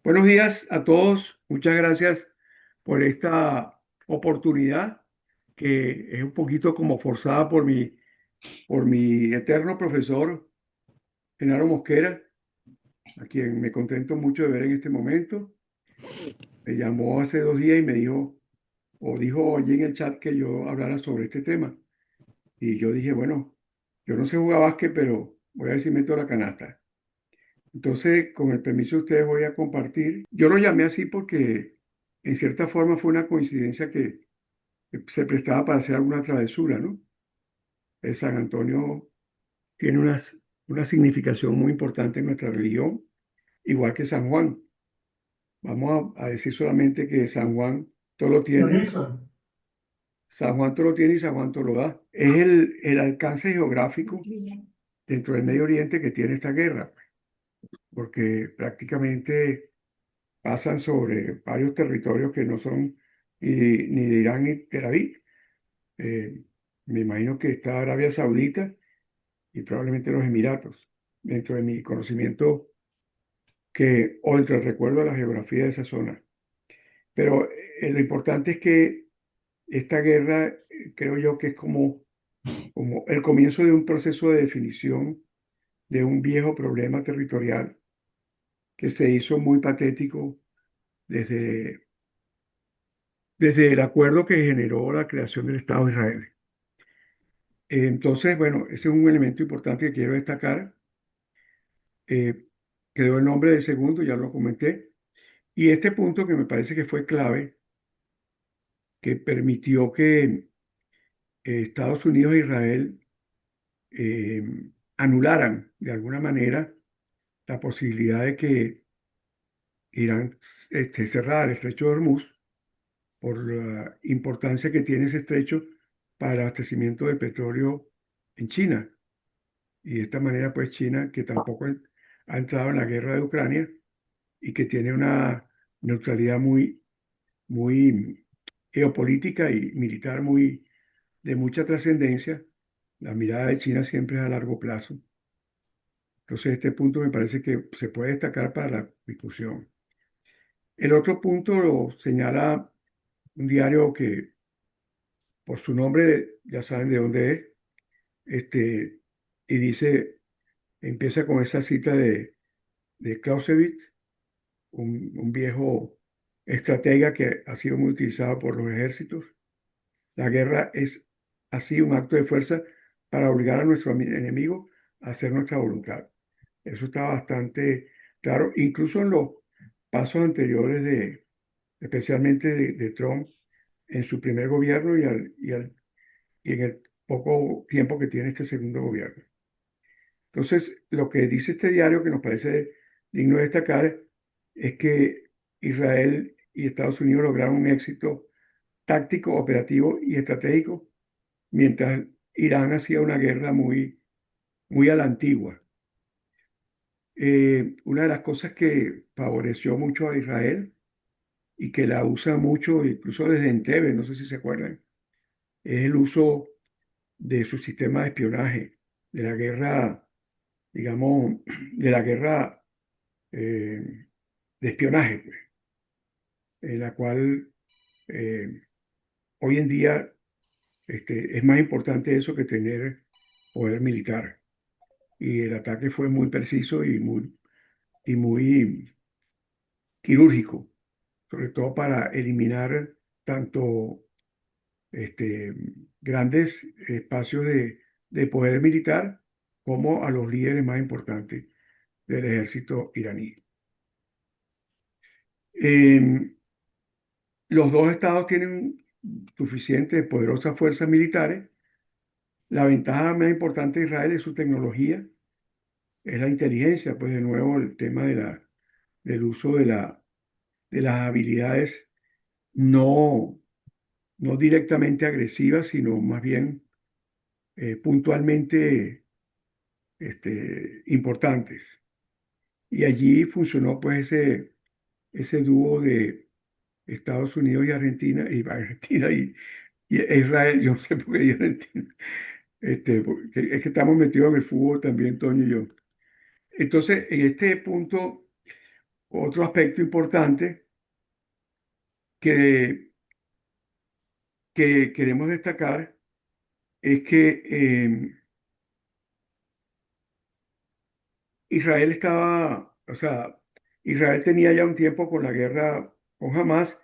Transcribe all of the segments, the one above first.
Buenos días a todos. Muchas gracias por esta oportunidad que es un poquito como forzada por mi eterno profesor Genaro Mosquera, a quien me contento mucho de ver en este momento. Me llamó hace 2 días y me dijo, o dijo allí en el chat que yo hablara sobre este tema. Y yo dije, bueno, yo no sé jugar básquet, pero voy a ver si meto la canasta. Entonces, con el permiso de ustedes, voy a compartir. Yo lo llamé así porque, en cierta forma, fue una coincidencia que se prestaba para hacer alguna travesura, ¿no? San Antonio tiene una significación muy importante en nuestra religión, igual que San Juan. Vamos a decir solamente que San Juan todo lo tiene, Lorenzo, San Juan todo lo tiene y San Juan todo lo da. Es el alcance geográfico dentro del Medio Oriente que tiene esta guerra, porque prácticamente pasan sobre varios territorios que no son ni de Irán ni Tel Aviv. Eh, Me imagino que está Arabia Saudita y probablemente los Emiratos, dentro de mi conocimiento o dentro del recuerdo de la geografía de esa zona. Pero lo importante es que esta guerra, creo yo que es como el comienzo de un proceso de definición de un viejo problema territorial que se hizo muy patético desde, desde el acuerdo que generó la creación del Estado de Israel. Entonces, bueno, ese es un elemento importante que quiero destacar. Eh, Quedó el nombre del segundo, ya lo comenté. Y este punto que me parece que fue clave, que permitió que Estados Unidos e Israel eh, anularan de alguna manera la posibilidad de que Irán cerrara el estrecho de Hormuz por la importancia que tiene ese estrecho para el abastecimiento de petróleo en China. Y de esta manera, pues China, que tampoco ha entrado en la guerra de Ucrania y que tiene una neutralidad muy geopolítica y militar de mucha trascendencia, la mirada de China siempre es a largo plazo. Entonces, este punto me parece que se puede destacar para la discusión. El otro punto lo señala un diario que, por su nombre, ya saben de dónde es, y dice, empieza con esa cita de Clausewitz, un viejo estratega que ha sido muy utilizado por los ejércitos. La guerra es así un acto de fuerza para obligar a nuestro enemigo a hacer nuestra voluntad. Eso está bastante claro, incluso en los pasos anteriores especialmente de Trump en su primer gobierno y en el poco tiempo que tiene este segundo gobierno. Entonces, lo que dice este diario que nos parece digno de destacar es que Israel y Estados Unidos lograron un éxito táctico, operativo y estratégico, mientras Irán hacía una guerra muy a la antigua. Una de las cosas que favoreció mucho a Israel y que la usa mucho, incluso desde Entebbe, no sé si se acuerdan, es el uso de su sistema de espionaje, de la guerra, digamos, de la guerra de espionaje, pues, en la cual eh, hoy en día es más importante eso que tener poder militar. Y el ataque fue muy preciso y muy quirúrgico, sobre todo para eliminar tanto este, grandes espacios de poder militar como a los líderes más importantes del ejército iraní. Em, los dos estados tienen suficientes poderosas fuerzas militares. La ventaja más importante de Israel es su tecnología, es la inteligencia, pues de nuevo el tema del uso de las habilidades no, no directamente agresivas, sino más bien puntualmente importantes. Y allí funcionó pues ese dúo de Estados Unidos y Argentina, y Argentina y Israel, yo no sé por qué y Argentina, porque es que estamos metidos en el fútbol también, Toño y yo. Entonces, en este punto, otro aspecto importante que, que queremos destacar es que Israel estaba, o sea, Israel tenía ya un tiempo con la guerra con Hamas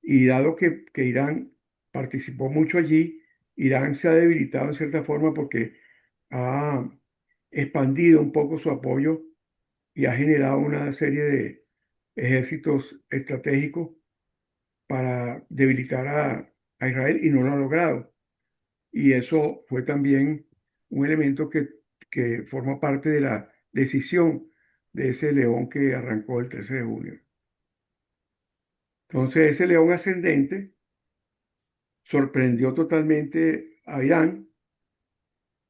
y dado que Irán participó mucho allí, Irán se ha debilitado en cierta forma porque ha expandido un poco su apoyo y ha generado una serie de ejércitos estratégicos para debilitar a Israel y no lo ha logrado. Y eso fue también un elemento que forma parte de la decisión de ese león que arrancó el 13 de junio. Entonces, ese león ascendente sorprendió totalmente a Irán.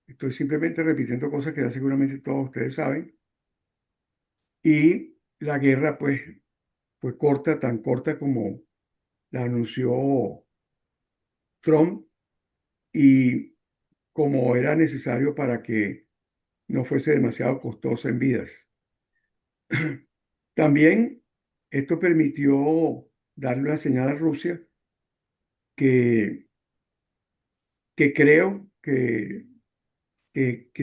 Estoy simplemente repitiendo cosas que ya seguramente todos ustedes saben. Y la guerra, pues, fue corta, tan corta como la anunció Trump y como era necesario para que no fuese demasiado costosa en vidas. También esto permitió darle una señal a Rusia que, que creo que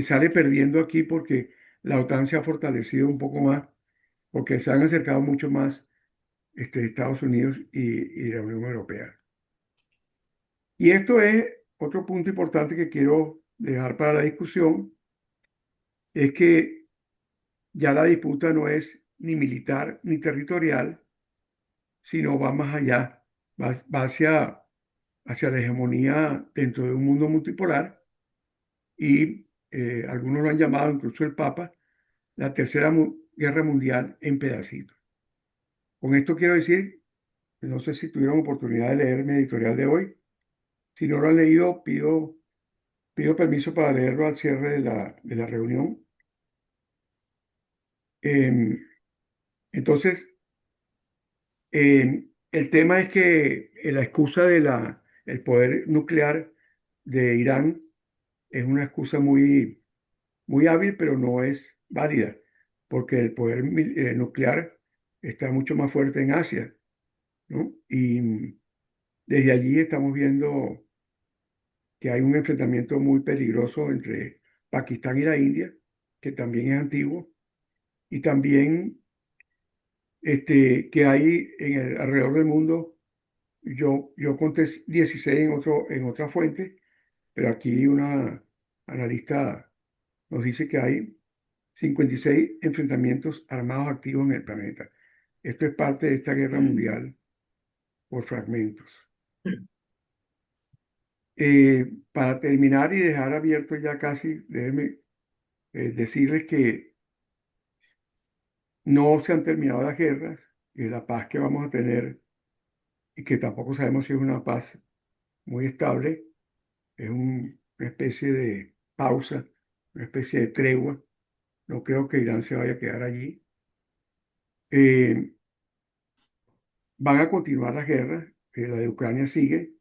sale perdiendo aquí porque la OTAN se ha fortalecido un poco más, porque se han acercado mucho más Estados Unidos y la Unión Europea. Y esto es otro punto importante que quiero dejar para la discusión, es que ya la disputa no es ni militar ni territorial, sino va más allá, va hacia la hegemonía dentro de un mundo multipolar y algunos lo han llamado, incluso el Papa, la tercera guerra mundial en pedacitos. Con esto quiero decir, no sé si tuvieron oportunidad de leer mi editorial de hoy. Si no lo han leído, pido permiso para leerlo al cierre de la reunión. Em, entonces, el tema es que la excusa de el poder nuclear de Irán es una excusa muy hábil, pero no es válida, porque el poder nuclear está mucho más fuerte en Asia, ¿no? Y desde allí estamos viendo que hay un enfrentamiento muy peligroso entre Pakistán y la India, que también es antiguo, y también que hay alrededor del mundo, yo conté 16 en otra fuente, pero aquí una analista nos dice que hay 56 enfrentamientos armados activos en el planeta. Esto es parte de esta guerra mundial por fragmentos. Para terminar y dejar abierto ya casi, déjenme decirles que no se han terminado las guerras, y la paz que vamos a tener, y que tampoco sabemos si es una paz muy estable, es una especie de pausa, una especie de tregua. No creo que Irán se vaya a quedar allí. Eh, Van a continuar las guerras, la de Ucrania sigue,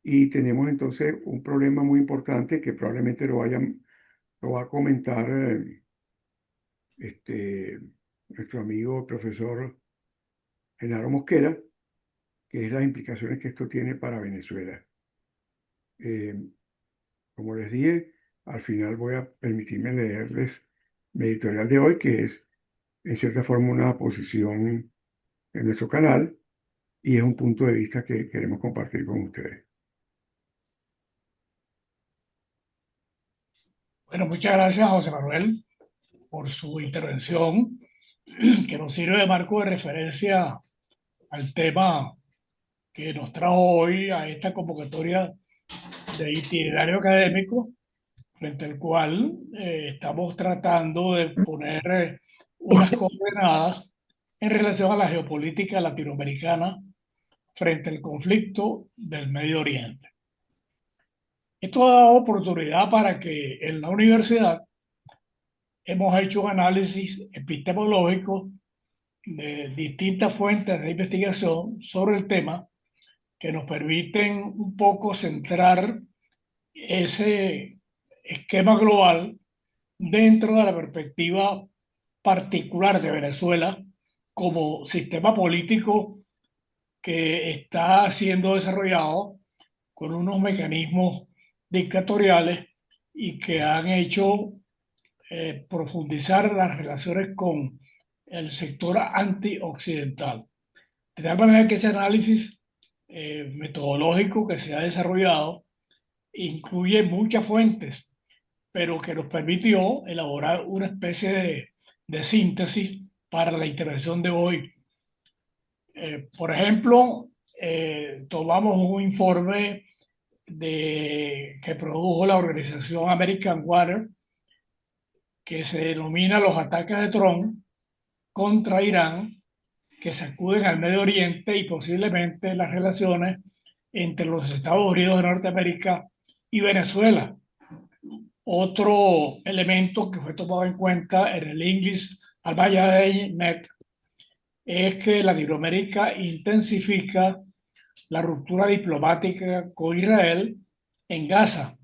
y tenemos entonces un problema muy importante que probablemente lo va a comentar este, nuestro amigo el profesor Genaro Mosquera, que es las implicaciones que esto tiene para Venezuela. Eh, Como les dije, al final voy a permitirme leerles mi editorial de hoy, que es en cierta forma una posición en nuestro canal y es un punto de vista que queremos compartir con ustedes. Bueno, muchas gracias, José Manuel, por su intervención, que nos sirve de marco de referencia al tema que nos trajo hoy a esta convocatoria de itinerario académico, frente al cual estamos tratando de poner unas coordenadas en relación a la geopolítica latinoamericana frente al conflicto del Medio Oriente. Esto ha dado oportunidad para que en la universidad hemos hecho un análisis epistemológico de distintas fuentes de investigación sobre el tema que nos permiten un poco centrar ese esquema global dentro de la perspectiva particular de Venezuela como sistema político que está siendo desarrollado con unos mecanismos dictatoriales y que han hecho profundizar las relaciones con el sector antioccidental. De tal manera que ese análisis metodológico que se ha desarrollado incluye muchas fuentes, pero que nos permitió elaborar una especie de síntesis para la intervención de hoy. Por ejemplo, tomamos un informe que produjo la organización American Water, que se denomina los ataques de Trump contra Irán, que sacuden al Medio Oriente y posiblemente las relaciones entre los Estados Unidos de Norteamérica y Venezuela. Otro elemento que fue tomado en cuenta en el English Albayalde Net es que Latinoamérica intensifica la ruptura diplomática con Israel en Gaza.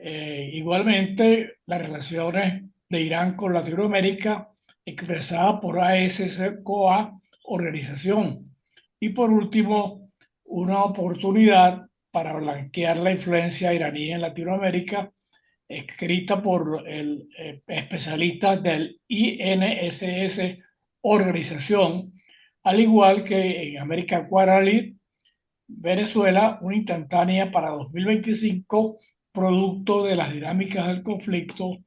Igualmente, las relaciones de Irán con Latinoamérica expresadas por ASCOA, organización. Y por último, una oportunidad para blanquear la influencia iraní en Latinoamérica, escrita por el especialista del INSS organización, al igual que en América Quarterly, Venezuela, una instantánea para 2025, producto de las dinámicas del conflicto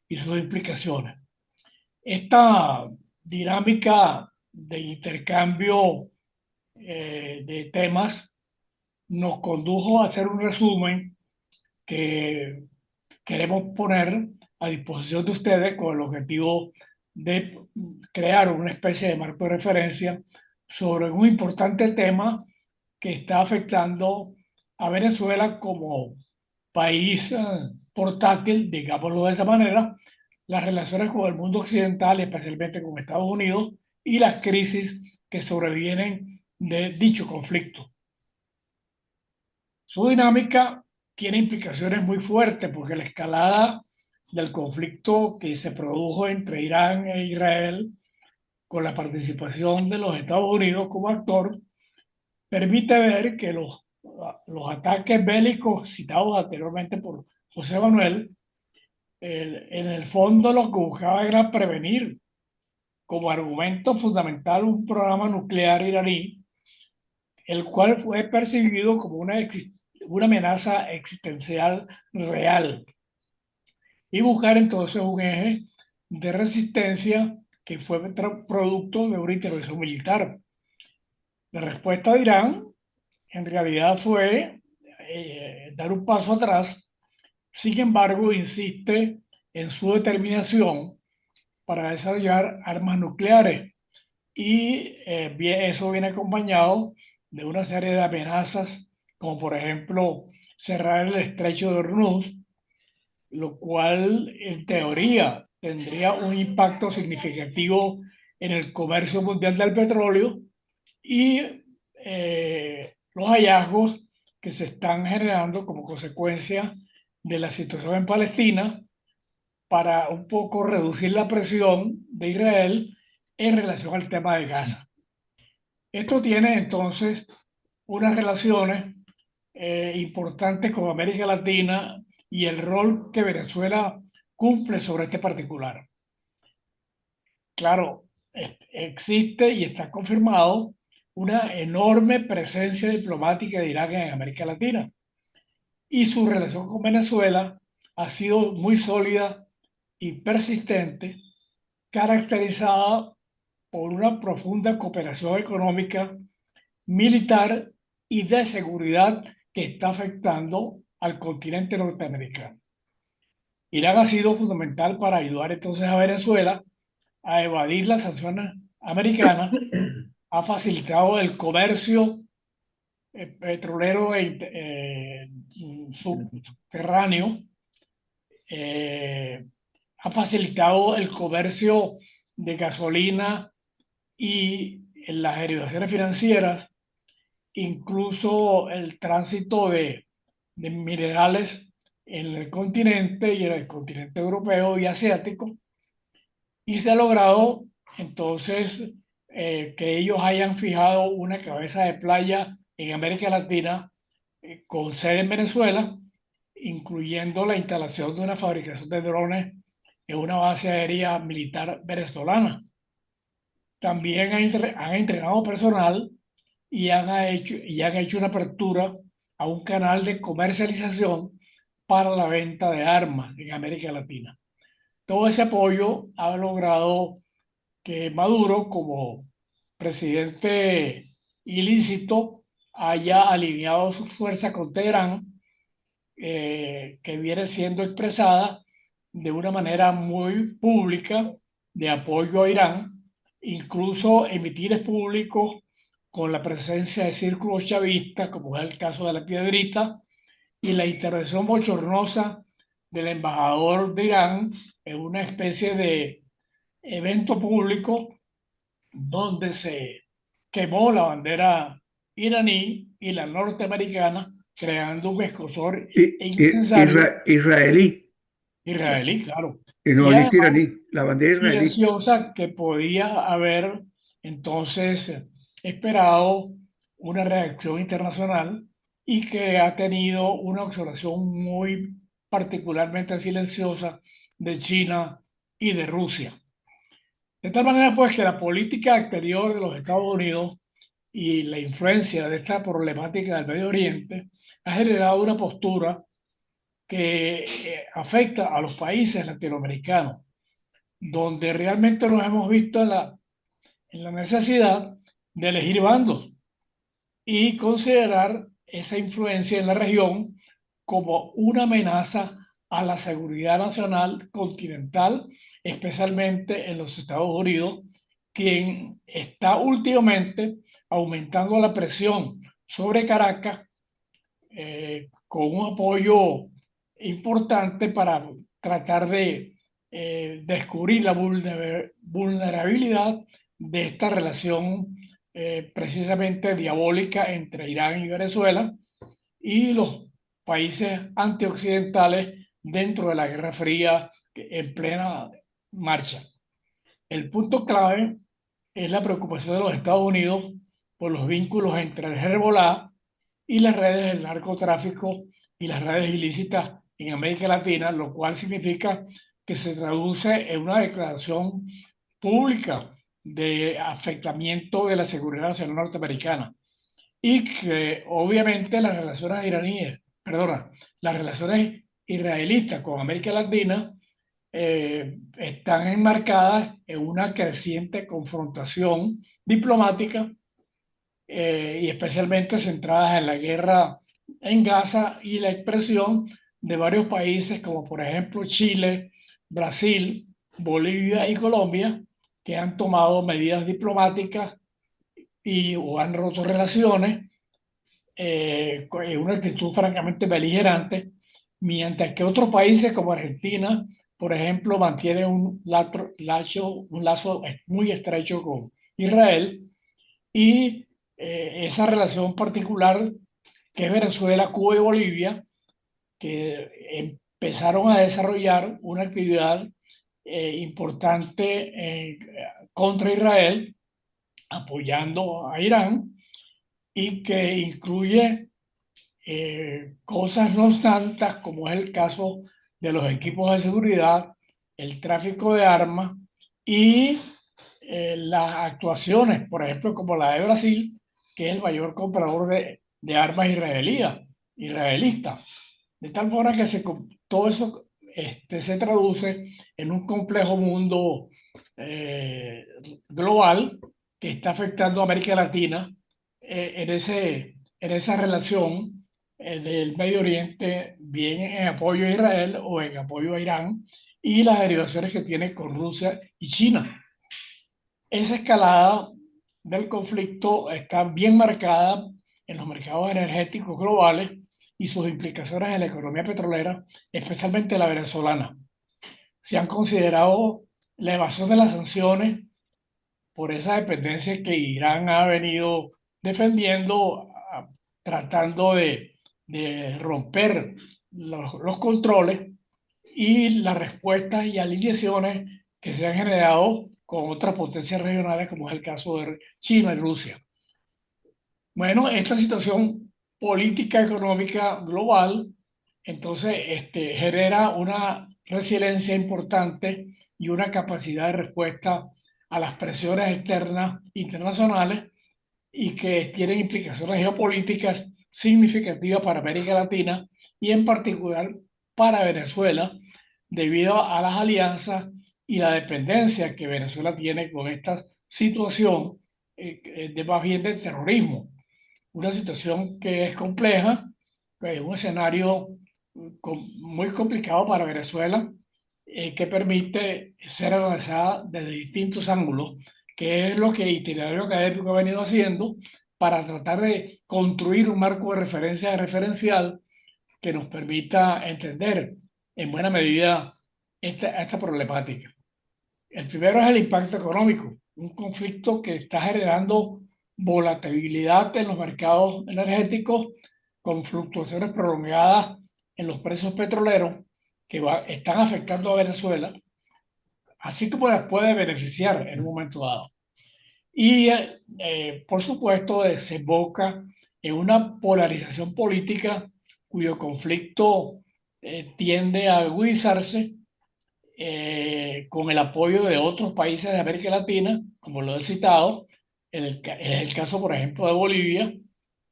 y sus implicaciones. Esta dinámica de intercambio de temas nos condujo a hacer un resumen que queremos poner a disposición de ustedes con el objetivo de crear una especie de marco de referencia sobre un importante tema que está afectando a Venezuela como país portátil, digámoslo de esa manera, las relaciones con el mundo occidental, especialmente con Estados Unidos, y las crisis que sobrevienen de dicho conflicto. Su dinámica tiene implicaciones muy fuertes porque la escalada del conflicto que se produjo entre Irán e Israel con la participación de los Estados Unidos como actor permite ver que los ataques bélicos citados anteriormente por José Manuel, en el fondo lo que buscaba era prevenir como argumento fundamental un programa nuclear iraní, el cual fue percibido como una amenaza existencial real, y buscar entonces un eje de resistencia que fue producto de una intervención militar. La respuesta de Irán en realidad fue dar un paso atrás. Sin embargo, insiste en su determinación para desarrollar armas nucleares y eso viene acompañado de una serie de amenazas, como por ejemplo cerrar el estrecho de Hormuz, lo cual en teoría tendría un impacto significativo en el comercio mundial del petróleo y los hallazgos que se están generando como consecuencia de la situación en Palestina para un poco reducir la presión de Israel en relación al tema de Gaza. Esto tiene entonces unas relaciones importantes con América Latina y el rol que Venezuela cumple sobre este particular. Claro, existe y está confirmado una enorme presencia diplomática de Irak en América Latina y su relación con Venezuela ha sido muy sólida y persistente, caracterizada por una profunda cooperación económica, militar y de seguridad que está afectando al continente norteamericano. Irán ha sido fundamental para ayudar entonces a Venezuela a evadir las sanciones americanas, ha facilitado el comercio petrolero subterráneo, eh, ha facilitado el comercio de gasolina y en las derivaciones financieras, incluso el tránsito de minerales en el continente y en el continente europeo y asiático, y se ha logrado entonces que ellos hayan fijado una cabeza de playa en América Latina con sede en Venezuela, incluyendo la instalación de una fabricación de drones en una base aérea militar venezolana. También han entrenado personal y han hecho una apertura a un canal de comercialización para la venta de armas en América Latina. Todo ese apoyo ha logrado que Maduro, como presidente ilícito, haya alineado su fuerza con Teherán, que viene siendo expresada de una manera muy pública de apoyo a Irán, incluso en mítines públicos con la presencia de círculos chavistas, como es el caso de la Piedrita, y la intervención bochornosa del embajador de Irán en una especie de evento público donde se quemó la bandera iraní y la norteamericana, creando un escozor incensario Israelí, israelí, claro, no y listo además iraní, la bandera israelí. silenciosa que podía haber entonces esperado una reacción internacional y que ha tenido una observación muy particularmente silenciosa de China y de Rusia. De tal manera, pues, que la política exterior de los Estados Unidos y la influencia de esta problemática del Medio Oriente ha generado una postura que afecta a los países latinoamericanos, donde realmente nos hemos visto en la necesidad de elegir bandos y considerar esa influencia en la región como una amenaza a la seguridad nacional continental, especialmente en los Estados Unidos, quien está últimamente aumentando la presión sobre Caracas con un apoyo importante para tratar de descubrir la vulnerabilidad de esta relación precisamente diabólica entre Irán y Venezuela y los países antioccidentales dentro de la Guerra Fría en plena marcha. El punto clave es la preocupación de los Estados Unidos por los vínculos entre el Hezbollah y las redes del narcotráfico y las redes ilícitas en América Latina, lo cual significa que se traduce en una declaración pública de afectamiento de la seguridad nacional norteamericana y que obviamente las relaciones iraníes, perdona, las relaciones israelitas con América Latina están enmarcadas en una creciente confrontación diplomática y especialmente centradas en la guerra en Gaza y la expresión de varios países como por ejemplo Chile, Brasil, Bolivia y Colombia, que han tomado medidas diplomáticas y o han roto relaciones en una actitud francamente beligerante, mientras que otros países como Argentina, por ejemplo, mantienen un lazo muy estrecho con Israel y esa relación particular que es Venezuela, Cuba y Bolivia, que empezaron a desarrollar una actividad importante contra Israel, apoyando a Irán, y que incluye cosas no tantas como es el caso de los equipos de seguridad, el tráfico de armas y las actuaciones, por ejemplo, como la de Brasil, que es el mayor comprador de armas israelístas. De tal forma que todo eso se traduce en un complejo mundo eh, global que está afectando a América Latina en esa relación del Medio Oriente, bien en apoyo a Israel o en apoyo a Irán, y las derivaciones que tiene con Rusia y China. Esa escalada del conflicto está bien marcada en los mercados energéticos globales y sus implicaciones en la economía petrolera, especialmente la venezolana. Se han considerado la evasión de las sanciones por esa dependencia que Irán ha venido defendiendo, tratando de romper los controles y las respuestas y alineaciones que se han generado con otras potencias regionales, como es el caso de China y Rusia. Bueno, esta situación política económica global, entonces, genera una resiliencia importante y una capacidad de respuesta a las presiones externas internacionales y que tienen implicaciones geopolíticas significativas para América Latina y en particular para Venezuela, debido a las alianzas y la dependencia que Venezuela tiene con esta situación, de más bien del terrorismo. Una situación que es compleja, que es un escenario muy complicado para Venezuela, que permite ser analizada desde distintos ángulos, que es lo que el itinerario académico ha venido haciendo para tratar de construir un marco de referencia referencial que nos permita entender en buena medida esta problemática. El primero es el impacto económico, un conflicto que está generando volatilidad en los mercados energéticos con fluctuaciones prolongadas en los precios petroleros que están afectando a Venezuela, así como las puede beneficiar en un momento dado. Y, por supuesto, desemboca en una polarización política cuyo conflicto tiende a agudizarse, con el apoyo de otros países de América Latina, como lo he citado, es el caso, por ejemplo, de Bolivia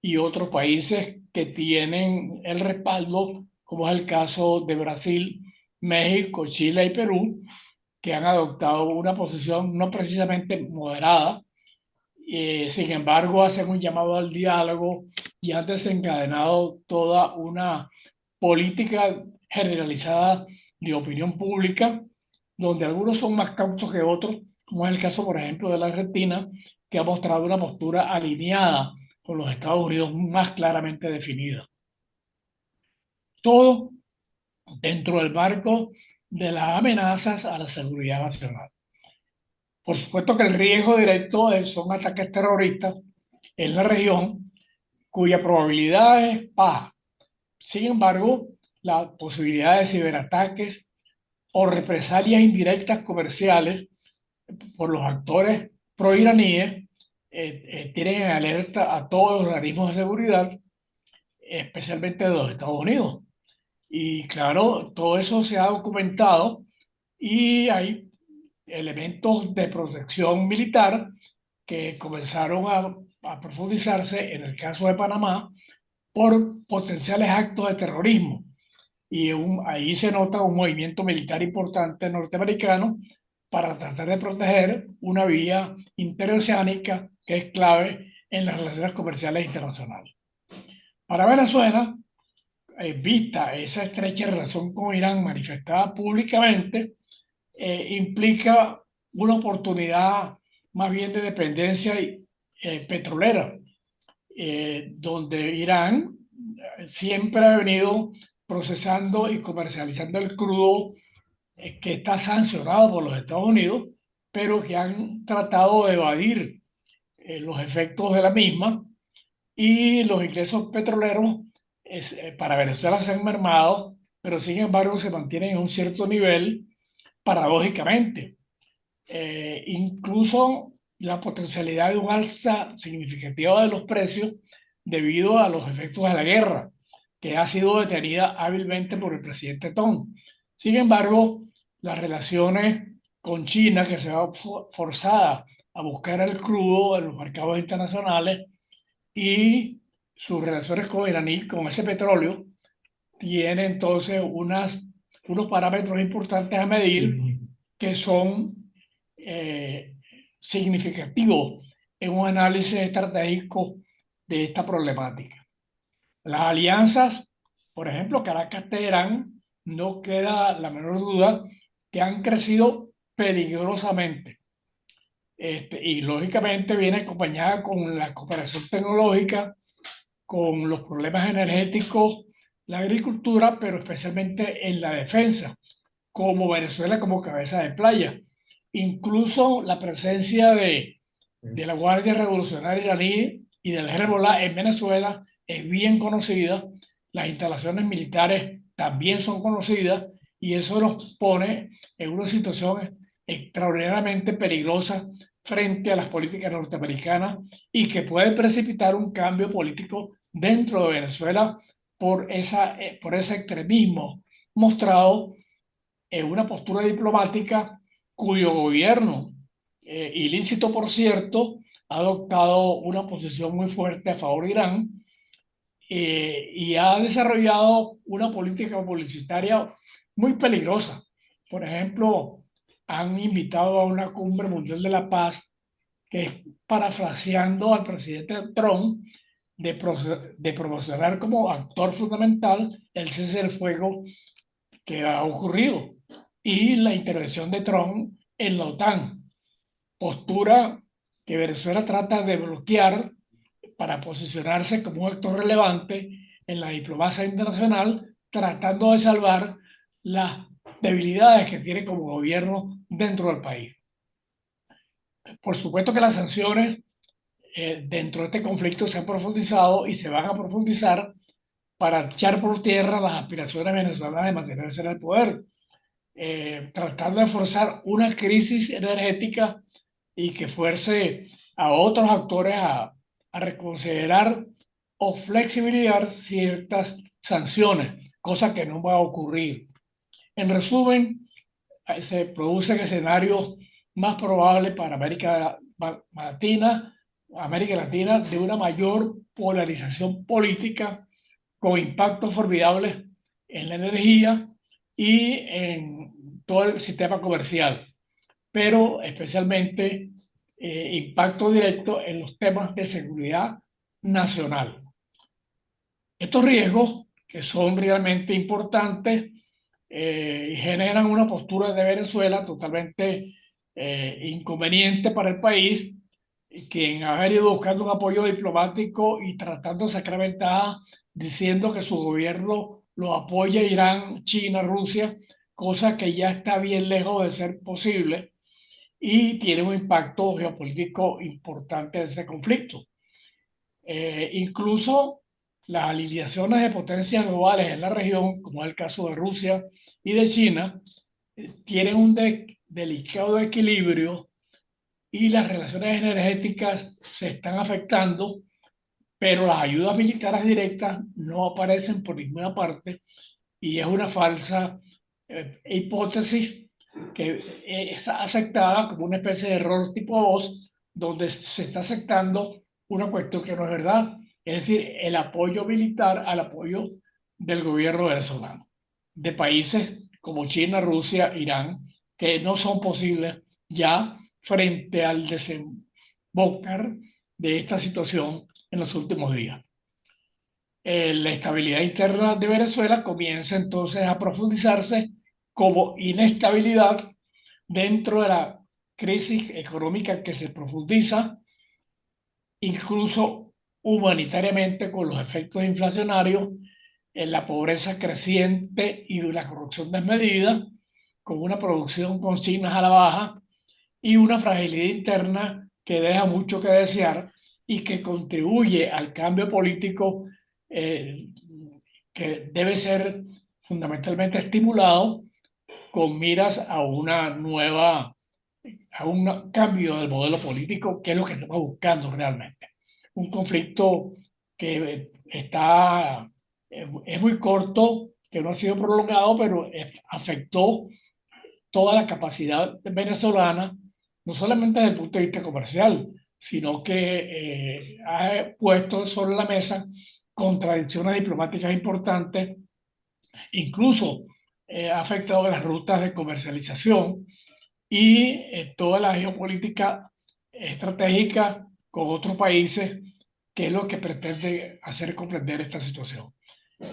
y otros países que tienen el respaldo, como es el caso de Brasil, México, Chile y Perú, que han adoptado una posición no precisamente moderada, sin embargo, hacen un llamado al diálogo y han desencadenado toda una política generalizada de opinión pública, donde algunos son más cautos que otros, como es el caso, por ejemplo, de la Argentina, que ha mostrado una postura alineada con los Estados Unidos más claramente definida. Todo dentro del marco de las amenazas a la seguridad nacional. Por supuesto que el riesgo directo son ataques terroristas en la región, cuya probabilidad es baja. Sin embargo, la posibilidad de ciberataques o represalias indirectas comerciales por los actores proiraníes tienen en alerta a todos los organismos de seguridad, especialmente de los Estados Unidos. Y claro, todo eso se ha documentado y hay elementos de protección militar que comenzaron a profundizarse en el caso de Panamá por potenciales actos de terrorismo. Y ahí se nota un movimiento militar importante norteamericano para tratar de proteger una vía interoceánica que es clave en las relaciones comerciales internacionales. Para Venezuela, vista esa estrecha relación con Irán manifestada públicamente, implica una oportunidad más bien de dependencia petrolera, donde Irán siempre ha venido procesando y comercializando el crudo, que está sancionado por los Estados Unidos, pero que han tratado de evadir los efectos de la misma, y los ingresos petroleros para Venezuela se han mermado, pero sin embargo se mantienen en un cierto nivel, paradójicamente. Incluso la potencialidad de un alza significativa de los precios debido a los efectos de la guerra, que ha sido detenida hábilmente por el presidente Tong. Sin embargo, las relaciones con China, que se va forzada a buscar el crudo en los mercados internacionales, y sus relaciones con Iraní, con ese petróleo, tiene entonces unos parámetros importantes a medir que son eh, significativos en un análisis estratégico de esta problemática. Las alianzas, por ejemplo, Caracas-Teherán, no queda la menor duda que han crecido peligrosamente. Y lógicamente viene acompañada con la cooperación tecnológica, con los problemas energéticos, la agricultura, pero especialmente en la defensa, como Venezuela como cabeza de playa. Incluso la presencia de la Guardia Revolucionaria iraní y del Hezbollah en Venezuela es bien conocida, las instalaciones militares también son conocidas, y eso nos pone en una situación extraordinariamente peligrosa frente a las políticas norteamericanas y que puede precipitar un cambio político dentro de Venezuela por ese extremismo mostrado en una postura diplomática cuyo gobierno, ilícito por cierto, ha adoptado una posición muy fuerte a favor de Irán, y ha desarrollado una política publicitaria muy peligrosa. Por ejemplo, han invitado a una cumbre mundial de la paz que es parafraseando al presidente Trump de promocionar como actor fundamental el cese del fuego que ha ocurrido y la intervención de Trump en la OTAN, postura que Venezuela trata de bloquear para posicionarse como un actor relevante en la diplomacia internacional, tratando de salvar las debilidades que tiene como gobierno dentro del país. Por supuesto que las sanciones dentro de este conflicto se han profundizado y se van a profundizar para echar por tierra las aspiraciones venezolanas de mantenerse en el poder, tratando de forzar una crisis energética y que fuerce a otros actores a reconsiderar o flexibilizar ciertas sanciones, cosa que no va a ocurrir. En resumen, se producen escenarios más probables para América Latina de una mayor polarización política con impactos formidables en la energía y en todo el sistema comercial, pero especialmente impacto directo en los temas de seguridad nacional. Estos riesgos, que son realmente importantes, generan una postura de Venezuela totalmente inconveniente para el país, quien ha venido buscando un apoyo diplomático y tratando de sacar ventaja, diciendo que su gobierno lo apoya Irán, China, Rusia, cosa que ya está bien lejos de ser posible y tiene un impacto geopolítico importante en ese conflicto. Incluso las alineaciones de potencias globales en la región, como es el caso de Rusia y de China, tienen un delicado equilibrio y las relaciones energéticas se están afectando, pero las ayudas militares directas no aparecen por ninguna parte y es una falsa hipótesis que es aceptada como una especie de error tipo 2 donde se está aceptando una cuestión que no es verdad, es decir, el apoyo militar al apoyo del gobierno venezolano, de países como China, Rusia, Irán, que no son posibles ya frente al desembocar de esta situación en los últimos días. La estabilidad interna de Venezuela comienza entonces a profundizarse como inestabilidad dentro de la crisis económica que se profundiza, incluso humanitariamente con los efectos inflacionarios, en la pobreza creciente y de la corrupción desmedida, con una producción con signos a la baja y una fragilidad interna que deja mucho que desear y que contribuye al cambio político eh, que debe ser fundamentalmente estimulado con miras a un cambio del modelo político, que es lo que estamos buscando realmente. Un conflicto que es muy corto, que no ha sido prolongado, pero afectó toda la capacidad venezolana, no solamente desde el punto de vista comercial, sino que ha puesto sobre la mesa contradicciones diplomáticas importantes, incluso ha afectado las rutas de comercialización y toda la geopolítica estratégica con otros países, que es lo que pretende hacer comprender esta situación.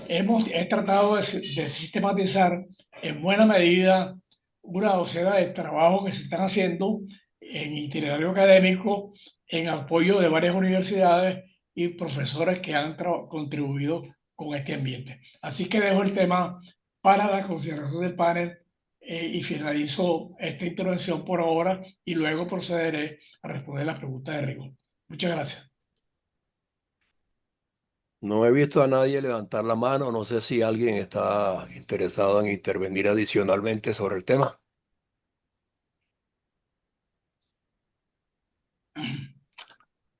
He tratado de sistematizar en buena medida una docena de trabajos que se están haciendo en itinerario académico, en apoyo de varias universidades y profesores que han contribuido con este ambiente. Así que dejo el tema para la consideración del panel, y finalizo esta intervención por ahora y luego procederé a responder las preguntas de rigor. Muchas gracias. No he visto a nadie levantar la mano, no sé si alguien está interesado en intervenir adicionalmente sobre el tema.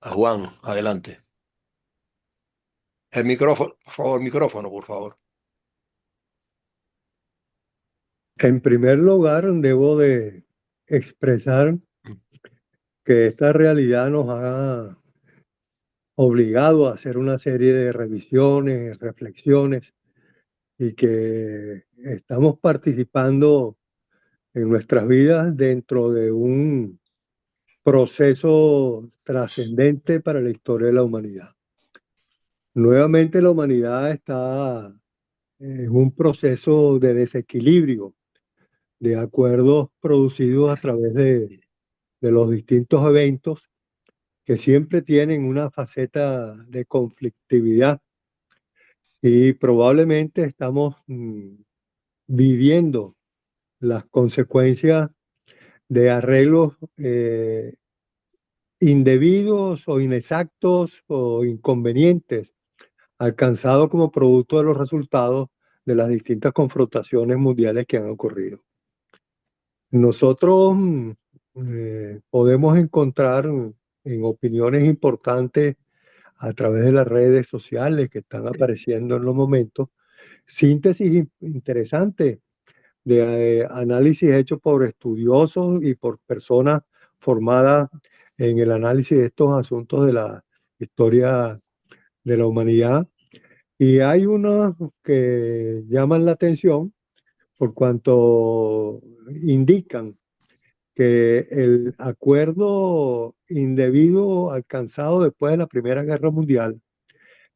A Juan, adelante. El micrófono, por favor, micrófono, por favor. En primer lugar, debo de expresar que esta realidad nos ha obligado a hacer una serie de revisiones, reflexiones y que estamos participando en nuestras vidas dentro de un proceso trascendente para la historia de la humanidad. Nuevamente la humanidad está en un proceso de desequilibrio de acuerdos producidos a través de los distintos eventos que siempre tienen una faceta de conflictividad y probablemente estamos viviendo las consecuencias de arreglos indebidos o inexactos o inconvenientes alcanzados como producto de los resultados de las distintas confrontaciones mundiales que han ocurrido. Nosotros podemos encontrar en opiniones importantes a través de las redes sociales que están apareciendo en los momentos, síntesis interesantes de análisis hechos por estudiosos y por personas formadas en el análisis de estos asuntos de la historia de la humanidad. Y hay unos que llaman la atención por cuanto indican que el acuerdo indebido alcanzado después de la Primera Guerra Mundial,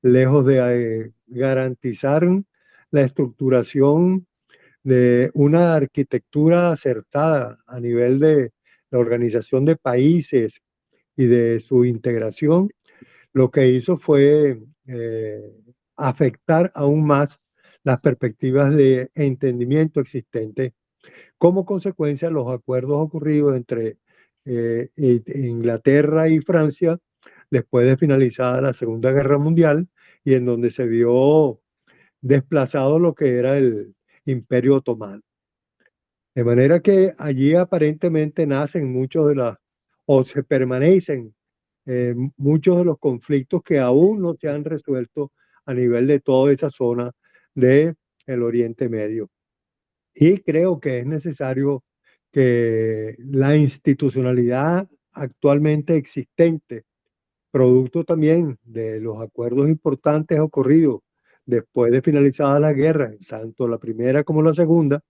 lejos de garantizar la estructuración de una arquitectura acertada a nivel de la organización de países y de su integración, lo que hizo fue afectar aún más las perspectivas de entendimiento existentes. Como consecuencia, los acuerdos ocurridos entre Inglaterra y Francia después de finalizada la Segunda Guerra Mundial y en donde se vio desplazado lo que era el Imperio Otomano. De manera que allí aparentemente nacen muchos de las, o se permanecen muchos de los conflictos que aún no se han resuelto a nivel de toda esa zona del Oriente Medio. Y creo que es necesario que la institucionalidad actualmente existente, producto también de los acuerdos importantes ocurridos después de finalizada la guerra, tanto la primera como la segunda,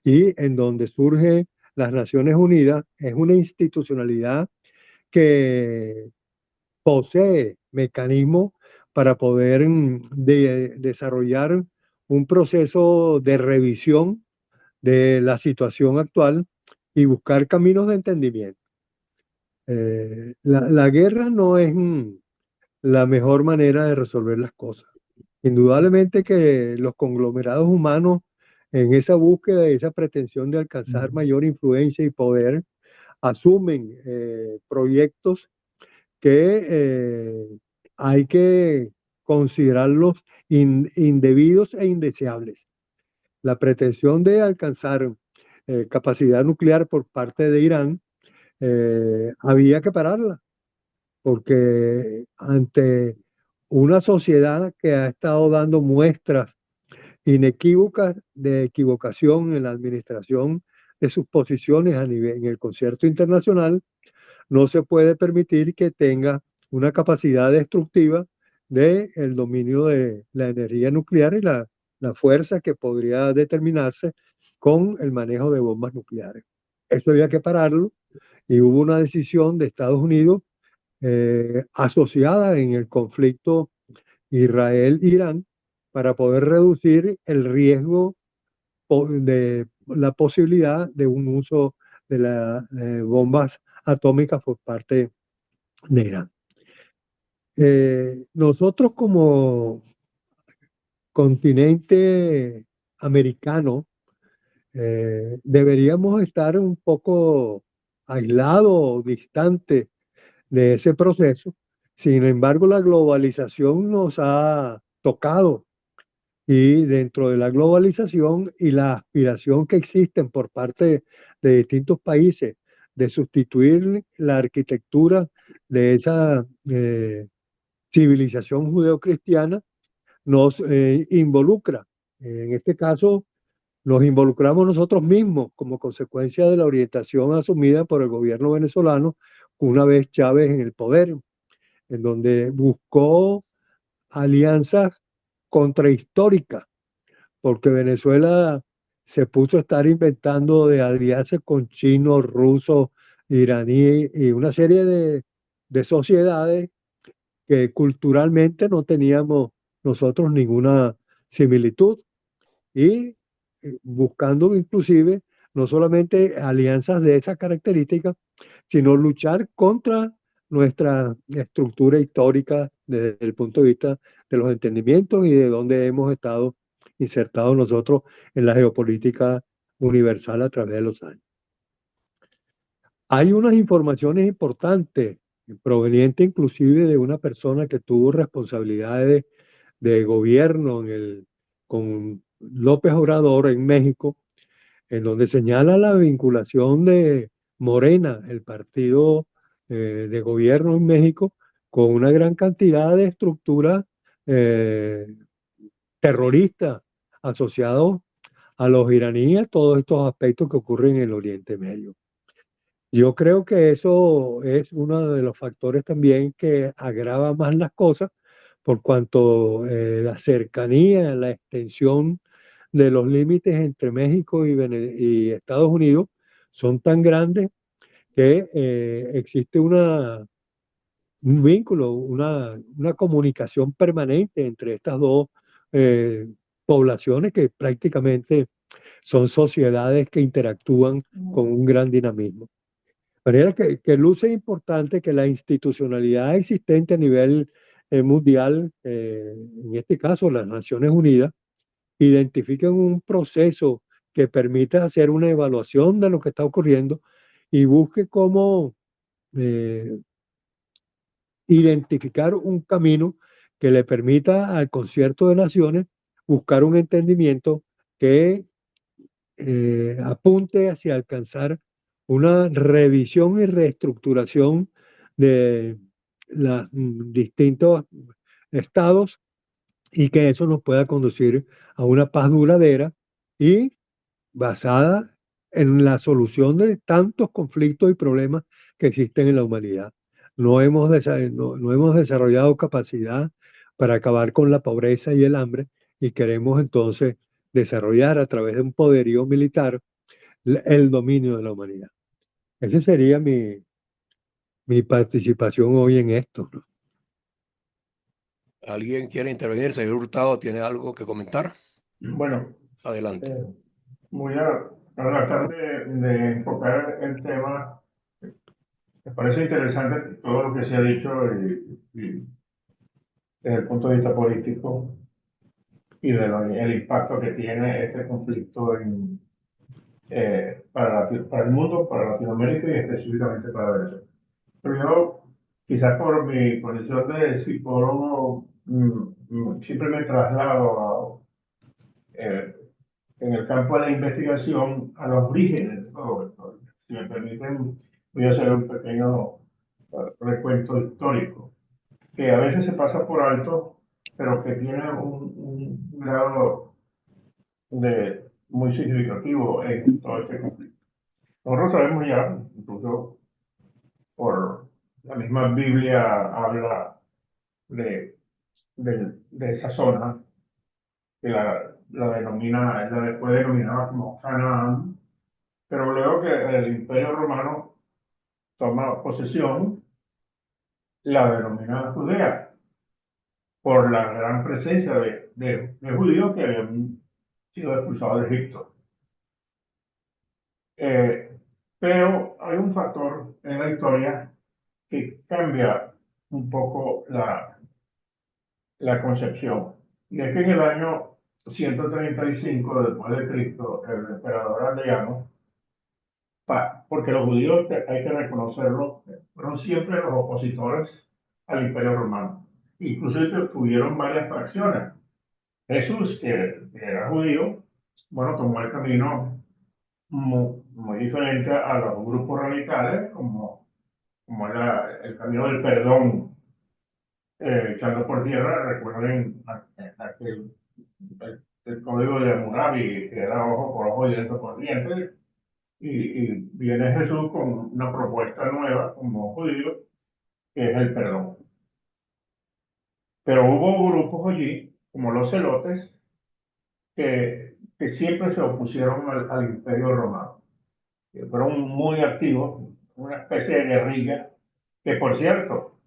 y en donde surge las Naciones Unidas, es una institucionalidad que posee mecanismos para poder desarrollar un proceso de revisión de la situación actual y buscar caminos de entendimiento. La guerra no es la mejor manera de resolver las cosas. Indudablemente que los conglomerados humanos en esa búsqueda y esa pretensión de alcanzar mayor influencia y poder asumen proyectos que hay que considerarlos indebidos e indeseables. La pretensión de alcanzar capacidad nuclear por parte de Irán había que pararla, porque ante una sociedad que ha estado dando muestras inequívocas de equivocación en la administración de sus posiciones a nivel en el concierto internacional, no se puede permitir que tenga una capacidad destructiva del dominio de la energía nuclear y la fuerza que podría determinarse con el manejo de bombas nucleares. Eso había que pararlo y hubo una decisión de Estados Unidos asociada en el conflicto Israel-Irán para poder reducir el riesgo de la posibilidad de un uso de las bombas atómicas por parte de Irán. Nosotros como continente americano deberíamos estar un poco aislados, distantes de ese proceso. Sin embargo, la globalización nos ha tocado y dentro de la globalización y la aspiración que existen por parte de distintos países de sustituir la arquitectura de esa civilización judeocristiana, nos involucra. En este caso, nos involucramos nosotros mismos como consecuencia de la orientación asumida por el gobierno venezolano una vez Chávez en el poder, en donde buscó alianzas contrahistóricas, porque Venezuela se puso a estar inventando de alianzas con chinos, rusos, iraníes y una serie de sociedades que culturalmente no teníamos nosotros ninguna similitud y buscando inclusive no solamente alianzas de esas características, sino luchar contra nuestra estructura histórica desde el punto de vista de los entendimientos y de dónde hemos estado insertados nosotros en la geopolítica universal a través de los años. Hay unas informaciones importantes provenientes inclusive de una persona que tuvo responsabilidades de gobierno con López Obrador en México, en donde señala la vinculación de Morena, el partido de gobierno en México, con una gran cantidad de estructuras eh, terroristas asociados a los iraníes, todos estos aspectos que ocurren en el Oriente Medio. Yo creo que eso es uno de los factores también que agrava más las cosas, por cuanto la cercanía, la extensión de los límites entre México y Estados Unidos son tan grandes que existe un vínculo, una comunicación permanente entre estas dos eh, poblaciones que prácticamente son sociedades que interactúan con un gran dinamismo. De manera que luce importante que la institucionalidad existente a nivel mundial, en este caso las Naciones Unidas, identifiquen un proceso que permita hacer una evaluación de lo que está ocurriendo y busque cómo eh, identificar un camino que le permita al concierto de naciones buscar un entendimiento que apunte hacia alcanzar una revisión y reestructuración de los distintos estados y que eso nos pueda conducir a una paz duradera y basada en la solución de tantos conflictos y problemas que existen en la humanidad. No hemos desarrollado capacidad para acabar con la pobreza y el hambre y queremos entonces desarrollar a través de un poderío militar el dominio de la humanidad. Esa sería mi participación hoy en esto, ¿no? ¿Alguien quiere intervenir? Señor Hurtado, ¿tiene algo que comentar? Bueno, Adelante. voy a tratar de enfocar el tema. Me parece interesante todo lo que se ha dicho y desde el punto de vista político y el impacto que tiene este conflicto para el mundo, para Latinoamérica y específicamente para Venezuela. Pero yo, quizás por mi condición de psicólogo, siempre me traslado en el campo de la investigación a los orígenes de todo esto. Si me permiten, voy a hacer un pequeño recuento histórico, que a veces se pasa por alto, pero que tiene un grado muy significativo en todo este conflicto. Nosotros sabemos ya, incluso por la misma Biblia habla de, de esa zona, que fue denominada como Canaán, pero luego que el Imperio Romano toma posesión, la denomina Judea, por la gran presencia de judíos que habían sido expulsados de Egipto. Pero hay un factor en la historia que cambia un poco la concepción. Y es que en el año 135 después de Cristo, el emperador Adriano, porque los judíos, hay que reconocerlo, fueron siempre los opositores al Imperio Romano. Incluso tuvieron varias facciones. Jesús, que era judío, bueno, tomó el camino muy diferente a los grupos radicales, como era el camino del perdón, echando por tierra. Recuerden el código de Hammurabi, que era ojo por ojo y diente por diente, y viene Jesús con una propuesta nueva como judío, que es el perdón. Pero hubo grupos allí, como los celotes, que siempre se opusieron al imperio romano, que fueron muy activos, una especie de guerrilla, que por cierto,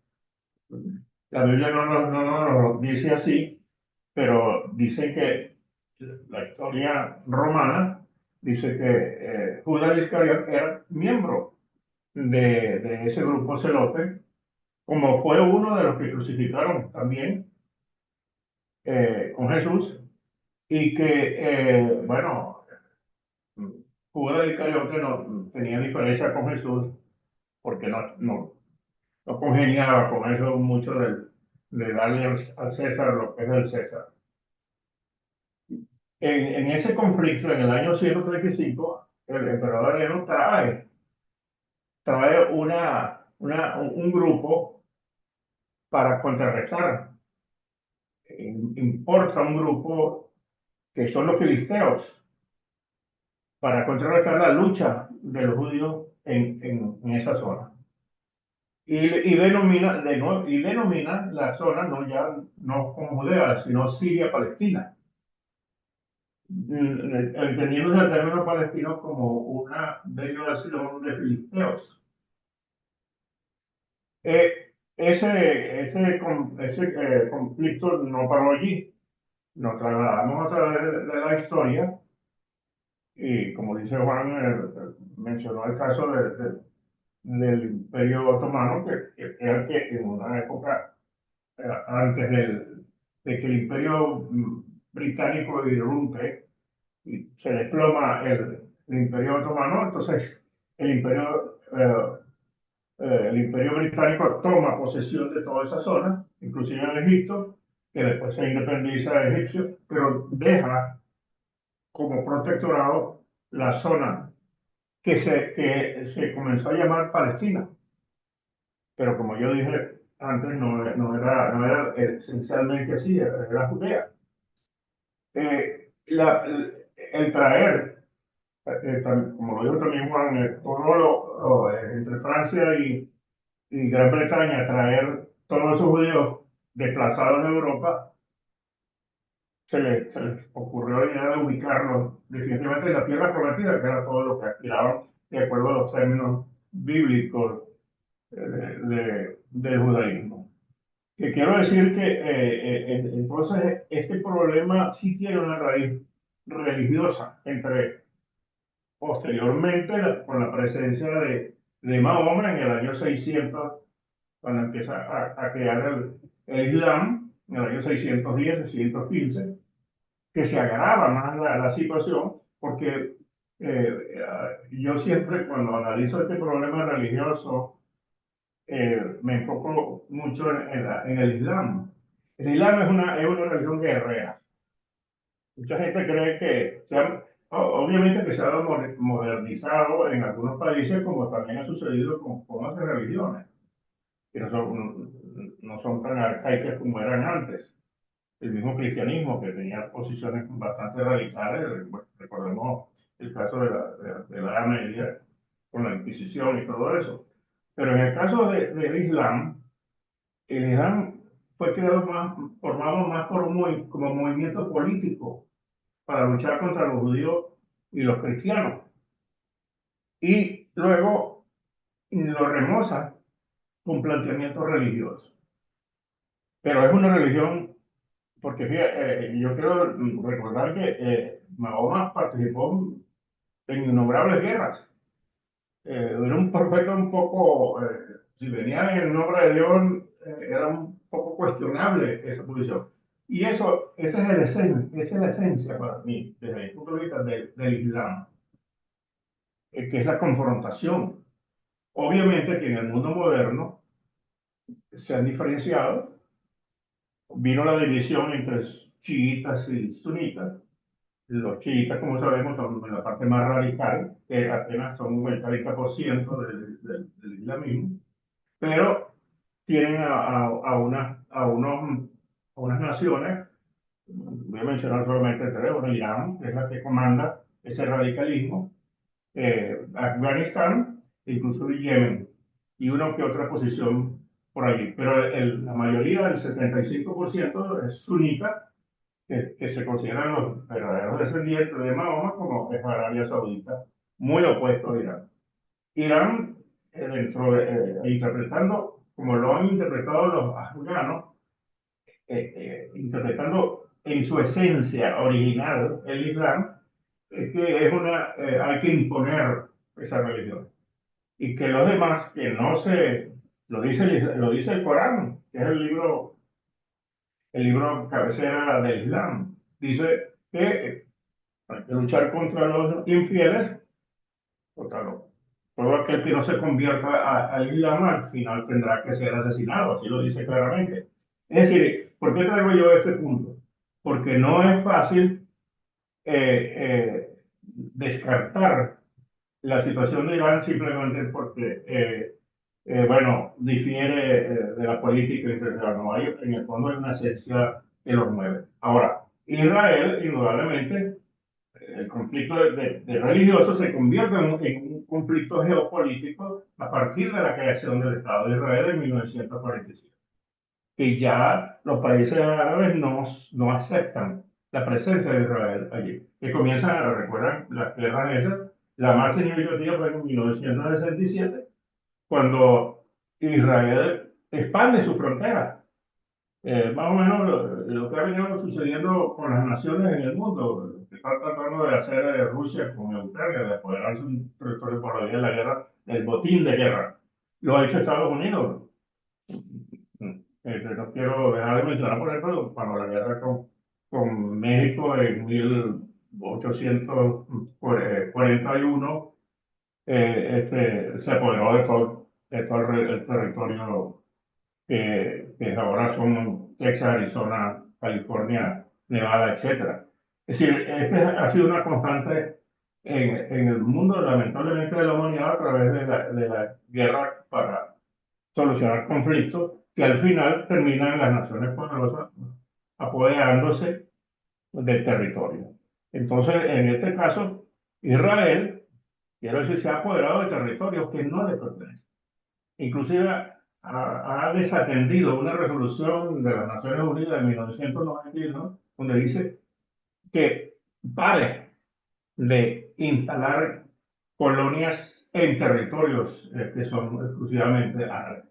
la Biblia no nos lo dice así, pero dice que la historia romana dice que Judas Iscariot era miembro de ese grupo celote, como fue uno de los que crucificaron también con Jesús, y que, bueno, Judas Iscariote no tenía diferencia con Jesús porque no congeniaba con eso mucho de darle al César lo que es del César. En ese conflicto, en el año 135, el emperador Adriano trae un grupo para contrarrestar. Importa un grupo que son los filisteos para contrarrestar la lucha de los judíos en esa zona. Y denomina la zona no como Judea, sino Siria-Palestina, entendiendo el término palestino como una derivación de filisteos. Ese conflicto no paró allí. Nos trasladamos a través de la historia y, como dice Juan, mencionó el caso del Imperio Otomano, que era que en una época antes de que el Imperio Británico irrumpe y se desploma el Imperio Otomano. Entonces el Imperio Británico toma posesión de toda esa zona, inclusive de Egipto, que después se independiza de Egipcio, pero deja como protectorado la zona que se comenzó a llamar Palestina. Pero como yo dije antes, no era esencialmente así, era Judea. El traer, como lo dijo también Juan, entre Francia y Gran Bretaña, traer todos esos judíos desplazados en Europa, se les ocurrió la idea de ubicarlos definitivamente en la tierra prometida, que era todo lo que aspiraban de acuerdo a los términos bíblicos del judaísmo. Que quiero decir que entonces este problema sí tiene una raíz religiosa, posteriormente con la presencia de Mahoma en el año 600, cuando empieza a crear el Islam, en el año 610, 615, que se agrava más la situación, porque yo siempre cuando analizo este problema religioso, me enfoco mucho en el Islam. El Islam es una religión guerrera. Mucha gente cree que, obviamente que se ha modernizado en algunos países, como también ha sucedido con otras religiones, que no son tan arcaicas como eran antes. El mismo cristianismo, que tenía posiciones bastante radicales, recordemos el caso de la Edad Media, con la Inquisición y todo eso. Pero en el caso del Islam, el Islam fue formado más como movimiento político para luchar contra los judíos y los cristianos. Y luego lo remoza con planteamientos religiosos. Pero es una religión, porque fíjate, yo quiero recordar que Mahoma participó en innumerables guerras. Era un profeta un poco, si venía en el nombre de Dios, era un poco cuestionable esa posición. Y esa es la esencia para mí, desde el punto de vista del Islam, que es la confrontación. Obviamente que en el mundo moderno se han diferenciado, vino la división entre chiitas y sunitas, Los chiitas, como sabemos, son la parte más radical, que apenas son el 30% del islamismo, pero tienen a unas naciones, voy a mencionar solamente tres: uno, Irán, que es la que comanda ese radicalismo, Afganistán, incluso Yemen, y una que otra posición por allí. Pero la mayoría, el 75%, es sunita, que se consideran los verdaderos descendientes de Mahoma, como es Arabia Saudita, muy opuesto a Irán. Irán, interpretando, como lo han interpretado los afganos, interpretando en su esencia original el Islam, es que hay que imponer esa religión. Y que los demás, que no se, lo dice el Corán, que es el libro cabecera del Islam, dice que hay que luchar contra los infieles, contra todo aquel que no se convierta al Islam, al final tendrá que ser asesinado, así lo dice claramente. Es decir, ¿por qué traigo yo este punto? Porque no es fácil descartar la situación de Irán simplemente porque, bueno, difiere de la política internacional. No hay, en el fondo hay una esencia que los mueve. Ahora, Israel, indudablemente, el conflicto de religiosos se convierte en un conflicto geopolítico a partir de la creación del Estado de Israel en 1947, que ya los países árabes no aceptan la presencia de Israel allí, que comienzan, recuerdan las guerras esas. La más significativa fue en 1967, cuando Israel expande su frontera. Más o menos lo que ha venido sucediendo con las naciones en el mundo, que están tratando de hacer Rusia con Ucrania, de apoderarse un territorio por la vía de la guerra, del botín de guerra. Lo ha hecho Estados Unidos. No quiero dejar de mencionar, por ejemplo, cuando la guerra con México en 1841, se apoderó de todo el territorio que ahora son Texas, Arizona, California, Nevada, etcétera. Es decir, ha sido una constante en el mundo, lamentablemente, de la humanidad, a través de la guerra para solucionar conflictos que al final terminan las naciones poderosas apoderándose del territorio. Entonces, en este caso, Israel, quiero decir, se ha apoderado de territorios que no le pertenecen. Inclusive ha desatendido una resolución de las Naciones Unidas de 1991, donde dice que pare de instalar colonias en territorios que son exclusivamente árabes.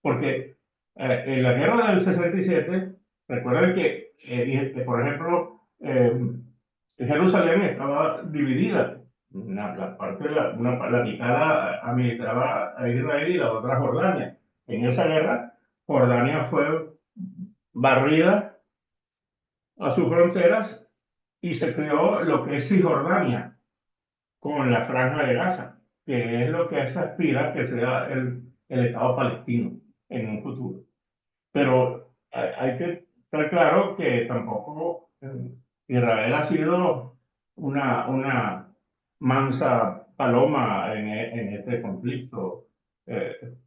Porque en la guerra del 67, recuerden que por ejemplo, Jerusalén estaba dividida. La parte la mitad administraba a Israel y la otra Jordania. En esa guerra, Jordania fue barrida a sus fronteras y se creó lo que es Cisjordania con la Franja de Gaza, que es lo que se aspira que sea el Estado palestino en un futuro. Pero hay que estar claro que tampoco Israel ha sido una mansa paloma en este conflicto.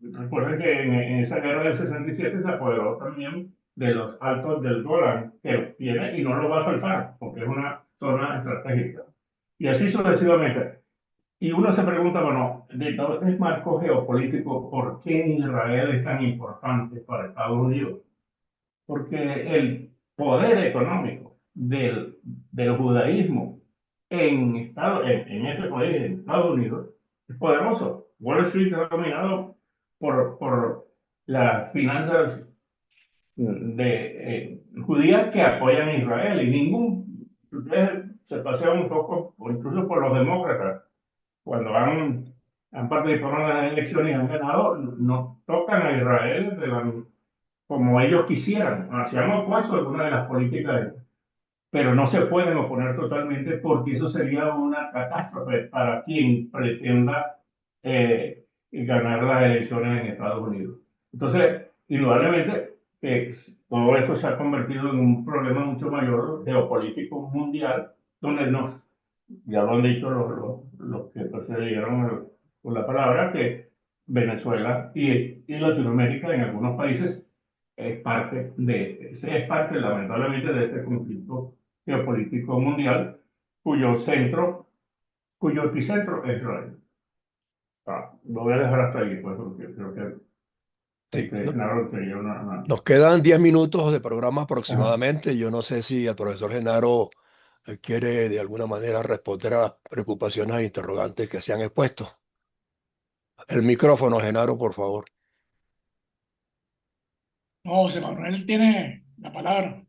Recuerden que en esa guerra del 67 se apoderó también de los altos del Golán, que tiene y no lo va a soltar, porque es una zona estratégica. Y así sucesivamente. Y uno se pregunta, bueno, de todo este marco geopolítico, ¿por qué Israel es tan importante para Estados Unidos? Porque el poder económico del judaísmo en este país, en Estados Unidos, es poderoso. Wall Street está dominado por las finanzas judías que apoyan a Israel. Y ustedes se pasean un poco, o incluso por los demócratas, cuando han participado en las elecciones y han ganado, no tocan a Israel como ellos quisieran. Se han opuesto a algunas de las políticas, pero no se pueden oponer totalmente porque eso sería una catástrofe para quien pretenda ganar las elecciones en Estados Unidos. Entonces, indudablemente, todo esto se ha convertido en un problema mucho mayor geopolítico mundial, donde ya lo han dicho los que precedieron con la palabra, que Venezuela y Latinoamérica en algunos países es parte lamentablemente de este conflicto geopolítico mundial, cuyo epicentro es Israel. Lo voy a dejar hasta ahí, pues, porque creo que Sí, Genaro tenía una. nos quedan 10 minutos de programa Ajá. aproximadamente. Yo no sé si el profesor Genaro quiere de alguna manera responder a las preocupaciones e interrogantes que se han expuesto. El micrófono, Genaro, por favor. No, José Manuel tiene la palabra.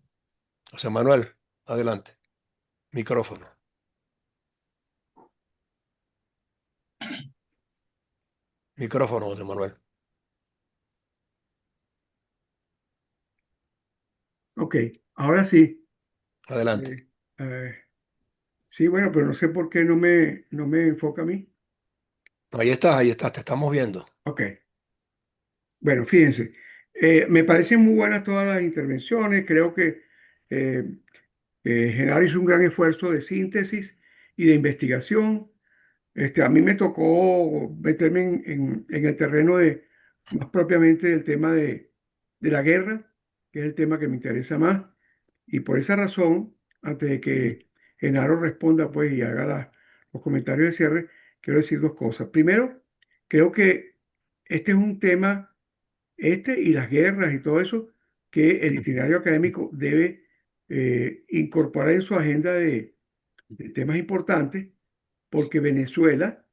José Manuel, adelante. Micrófono. Micrófono, José Manuel. Ok, ahora sí. Adelante. Eh, eh, sí, bueno, pero no sé por qué no me enfoca a mí. Ahí estás, te estamos viendo. Ok, bueno, fíjense. Me parecen muy buenas todas las intervenciones. Creo que eh, Genaro hizo un gran esfuerzo de síntesis y de investigación. A mí me tocó meterme en el terreno de, más propiamente del tema de la guerra, que es el tema que me interesa más. Y por esa razón, antes de que Genaro responda pues y haga los comentarios de cierre, quiero decir dos cosas. Primero, creo que este es un tema, y las guerras y todo eso, que el itinerario académico debe incorporar en su agenda de temas importantes, porque Venezuela,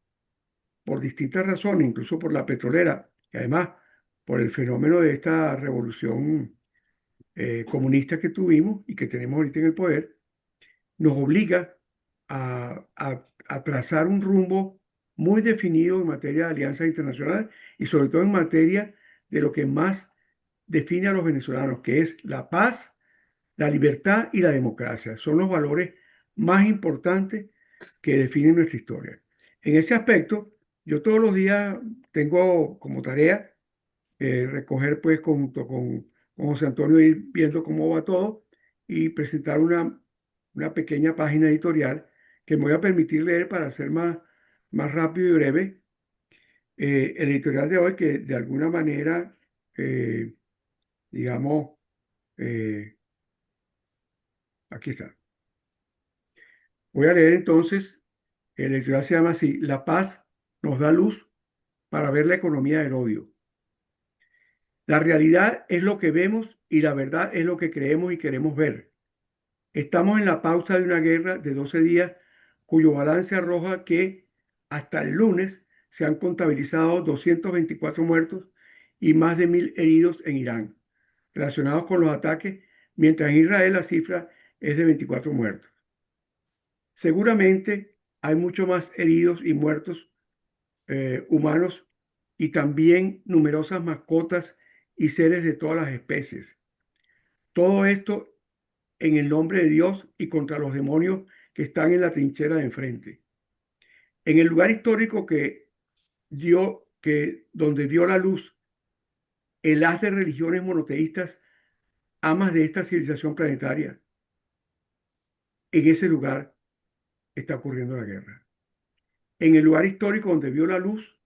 por distintas razones, incluso por la petrolera, y además por el fenómeno de esta revolución comunista que tuvimos y que tenemos ahorita en el poder, nos obliga a trazar un rumbo muy definido en materia de alianzas internacionales y sobre todo en materia de lo que más define a los venezolanos, que es la paz, la libertad y la democracia. Son los valores más importantes que definen nuestra historia. En ese aspecto, yo todos los días tengo como tarea recoger pues junto con José Antonio, ir viendo cómo va todo y presentar una pequeña página editorial que me voy a permitir leer para ser más rápido y breve. El editorial de hoy que de alguna manera, eh, digamos, eh, aquí está. Voy a leer entonces, el editorial se llama así: La paz nos da luz para ver la economía del odio. La realidad es lo que vemos y la verdad es lo que creemos y queremos ver. Estamos en la pausa de una guerra de 12 días cuyo balance arroja que hasta el lunes se han contabilizado 224 muertos y más de 1.000 heridos en Irán, relacionados con los ataques, mientras en Israel la cifra es de 24 muertos. Seguramente hay mucho más heridos y muertos humanos y también numerosas mascotas y seres de todas las especies. Todo esto en el nombre de Dios y contra los demonios que están en la trinchera de enfrente. En el lugar histórico donde dio la luz el haz de religiones monoteístas, amas de esta civilización planetaria, en ese lugar está ocurriendo la guerra. En el lugar histórico donde vio la luz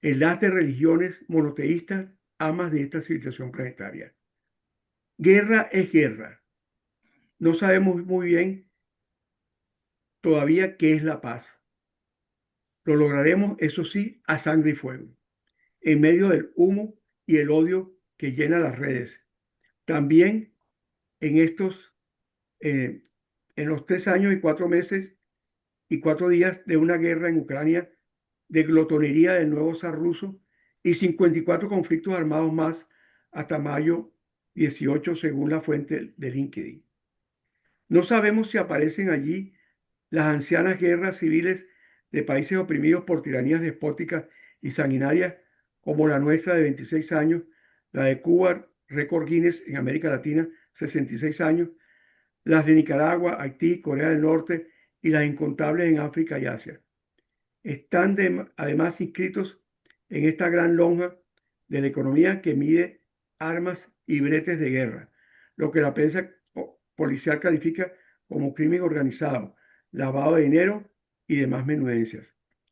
el haz de religiones monoteístas, amas de esta civilización planetaria. Guerra es guerra. No sabemos muy bien todavía qué es la paz. Lo lograremos, eso sí, a sangre y fuego, en medio del humo y el odio que llena las redes. También en eh, en los 3 años y 4 meses y 4 días de una guerra en Ucrania, de glotonería del nuevo zar ruso y 54 conflictos armados más hasta mayo 18, según la fuente de LinkedIn. No sabemos si aparecen allí las ancianas guerras civiles de países oprimidos por tiranías despóticas y sanguinarias, como la nuestra de 26 años, la de Cuba, récord Guinness en América Latina, 66 años, las de Nicaragua, Haití, Corea del Norte y las incontables en África y Asia. Están además inscritos en esta gran lonja de la economía que mide armas y bretes de guerra, lo que la prensa policial califica como crimen organizado, lavado de dinero y demás menudencias.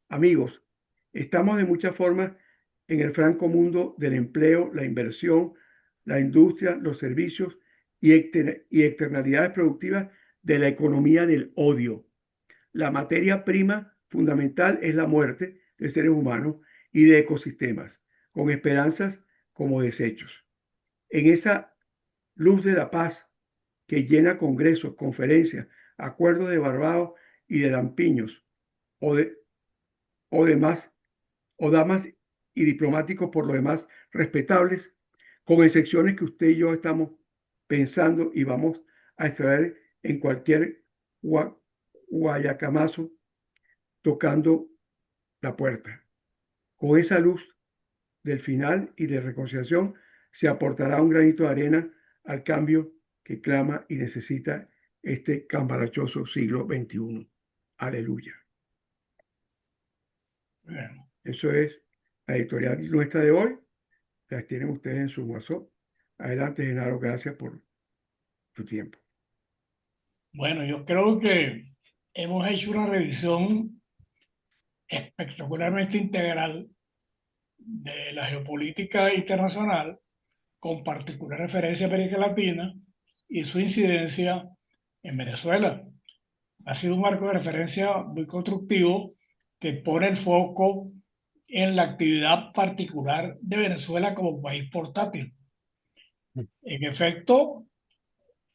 Amigos, estamos de muchas formas en el franco mundo del empleo, la inversión, la industria, los servicios y externalidades productivas de la economía del odio. La materia prima fundamental es la muerte de seres humanos y de ecosistemas, con esperanzas como desechos. En esa luz de la paz que llena congresos, conferencias, acuerdos de Barbados y de Lampiños, o, de, o demás, o damas y diplomáticos por lo demás respetables, con excepciones que usted y yo estamos pensando y vamos a extraer en cualquier guayacamazo tocando la puerta. Con esa luz del final y de reconciliación se aportará un granito de arena al cambio que clama y necesita este cambalachoso siglo XXI. Aleluya. Bueno, Eso es la editorial nuestra de hoy. Las tienen ustedes en su WhatsApp. Adelante, Genaro, gracias por tu tiempo. bueno, yo creo que hemos hecho una revisión espectacularmente integral de la geopolítica internacional, con particular referencia a América Latina y su incidencia en Venezuela. Ha sido un marco de referencia muy constructivo que pone el foco en la actividad particular de Venezuela como país portátil. En efecto,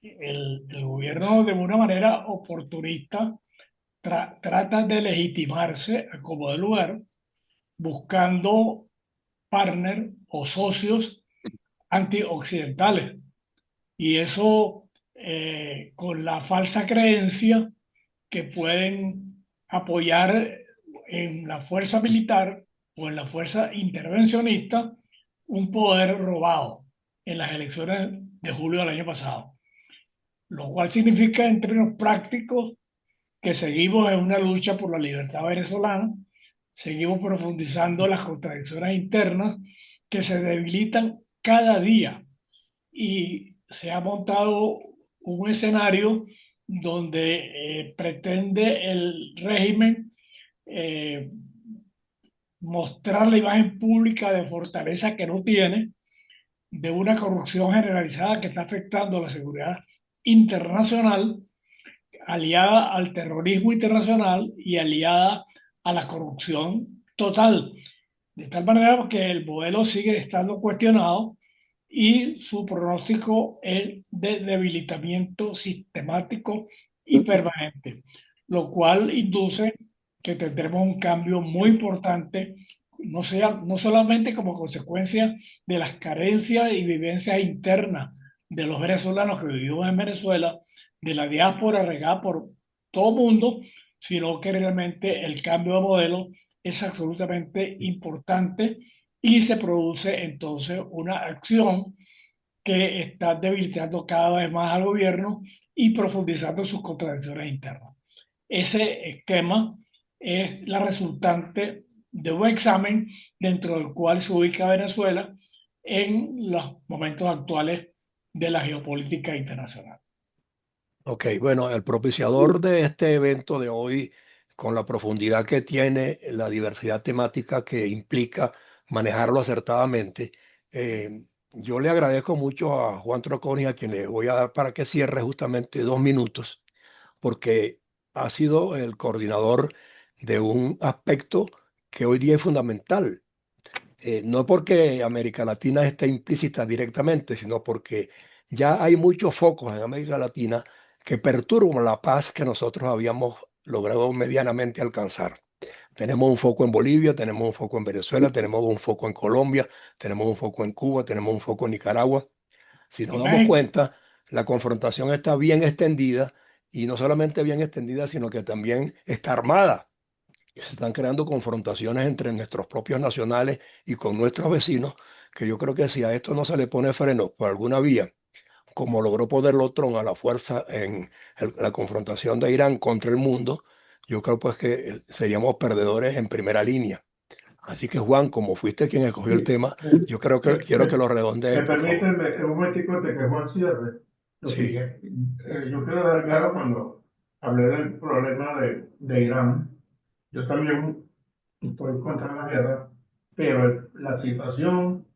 el gobierno de una manera oportunista trata de legitimarse a como de lugar, buscando partners o socios antioccidentales. Y eso con la falsa creencia que pueden apoyar en la fuerza militar o en la fuerza intervencionista un poder robado en las elecciones de julio del año pasado. Lo cual significa en términos prácticos que seguimos en una lucha por la libertad venezolana, seguimos profundizando las contradicciones internas que se debilitan cada día y se ha montado un escenario donde pretende el régimen eh, mostrar la imagen pública de fortaleza que no tiene, de una corrupción generalizada que está afectando la seguridad internacional, aliada al terrorismo internacional y aliada a la corrupción total. De tal manera que el modelo sigue estando cuestionado y su pronóstico es de debilitamiento sistemático y permanente, lo cual induce que tendremos un cambio muy importante, no solamente como consecuencia de las carencias y vivencias internas de los venezolanos que vivimos en Venezuela, de la diáspora regada por todo el mundo, sino que realmente el cambio de modelo es absolutamente importante y se produce entonces una acción que está debilitando cada vez más al gobierno y profundizando sus contradicciones internas. Ese esquema es la resultante de un examen dentro del cual se ubica Venezuela en los momentos actuales de la geopolítica internacional. Ok, bueno, el propiciador de este evento de hoy, con la profundidad que tiene, la diversidad temática que implica manejarlo acertadamente, yo le agradezco mucho a Juan Troconi, a quien le voy a dar para que cierre justamente 2 minutos, porque ha sido el coordinador de un aspecto que hoy día es fundamental. No porque América Latina esté implícita directamente, sino porque ya hay muchos focos en América Latina que perturban la paz que nosotros habíamos logrado medianamente alcanzar. Tenemos un foco en Bolivia, tenemos un foco en Venezuela, tenemos un foco en Colombia, tenemos un foco en Cuba, tenemos un foco en Nicaragua. Si nos En damos México, cuenta, la confrontación está bien extendida y no solamente bien extendida, sino que también está armada. Y se están creando confrontaciones entre nuestros propios nacionales y con nuestros vecinos, que yo creo que si a esto no se le pone freno por alguna vía, como logró ponerlo Trump a la fuerza en la confrontación de Irán contra el mundo, yo creo pues que seríamos perdedores en primera línea. Así que Juan, como fuiste quien escogió el Sí, tema, yo creo que me, quiero que me, lo redondees, me por favor. permiten un momentico de que Juan cierre. Sí, Yo quiero dar claro cuando hablé del problema de Irán. Yo también estoy contra la guerra, pero la situación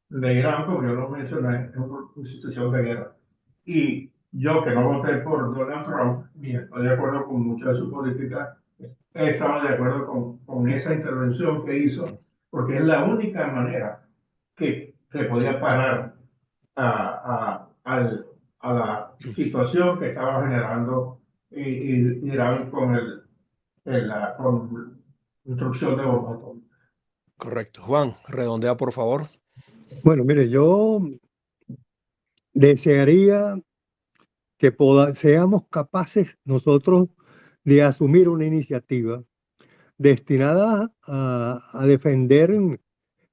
de Irán, como yo lo mencioné, es una situación de guerra. Y yo, que no voté por Donald Trump, ni estoy de acuerdo con mucha de su política, estaba de acuerdo con esa intervención que hizo, porque es la única manera que se podía parar a la situación que estaba generando Irán con instrucción de bombas atómicas. correcto. Juan, redondea por favor. Bueno, mire, yo desearía que seamos capaces nosotros de asumir una iniciativa destinada a defender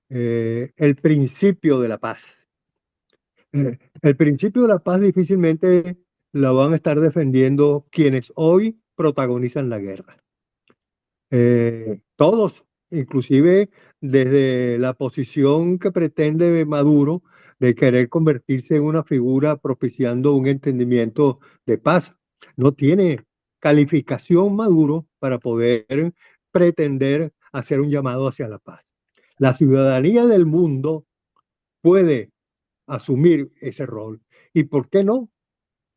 el principio de la paz. El principio de la paz difícilmente la van a estar defendiendo quienes hoy protagonizan la guerra. Todos, inclusive desde la posición que pretende Maduro de querer convertirse en una figura propiciando un entendimiento de paz. No tiene calificación Maduro para poder pretender hacer un llamado hacia la paz. La ciudadanía del mundo puede asumir ese rol. ¿Y por qué no?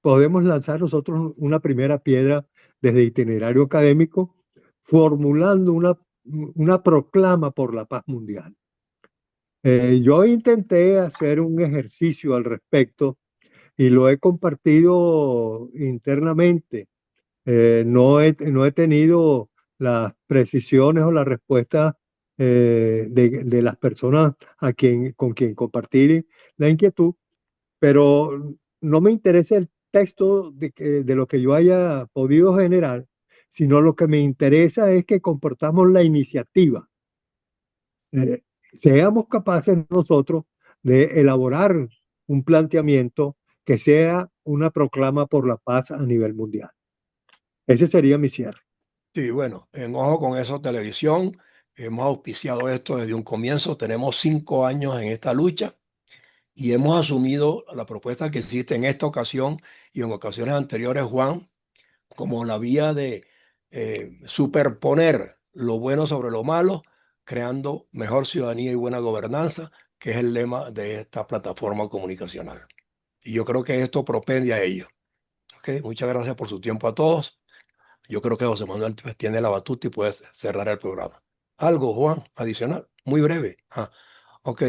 Podemos lanzar nosotros una primera piedra desde itinerario académico, formulando una proclama por la paz mundial. Yo intenté hacer un ejercicio al respecto y lo he compartido internamente. No he tenido las precisiones o las respuestas de las personas con quien compartir la inquietud, pero no me interesa el texto de lo que yo haya podido generar, sino lo que me interesa es que comportamos la iniciativa. Seamos capaces nosotros de elaborar un planteamiento que sea una proclama por la paz a nivel mundial. Ese sería mi cierre. Sí, bueno, en Ojo con Eso Televisión, hemos auspiciado esto desde un comienzo. Tenemos 5 años en esta lucha y hemos asumido la propuesta que existe en esta ocasión y en ocasiones anteriores, Juan, como la vía de superponer lo bueno sobre lo malo, creando mejor ciudadanía y buena gobernanza, que es el lema de esta plataforma comunicacional. Y yo creo que esto propende a ello. ¿Ok? Muchas gracias por su tiempo a todos. Yo creo que José Manuel pues, tiene la batuta y puede cerrar el programa. Algo, Juan, adicional, muy breve. Ok,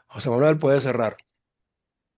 José Manuel puede cerrar.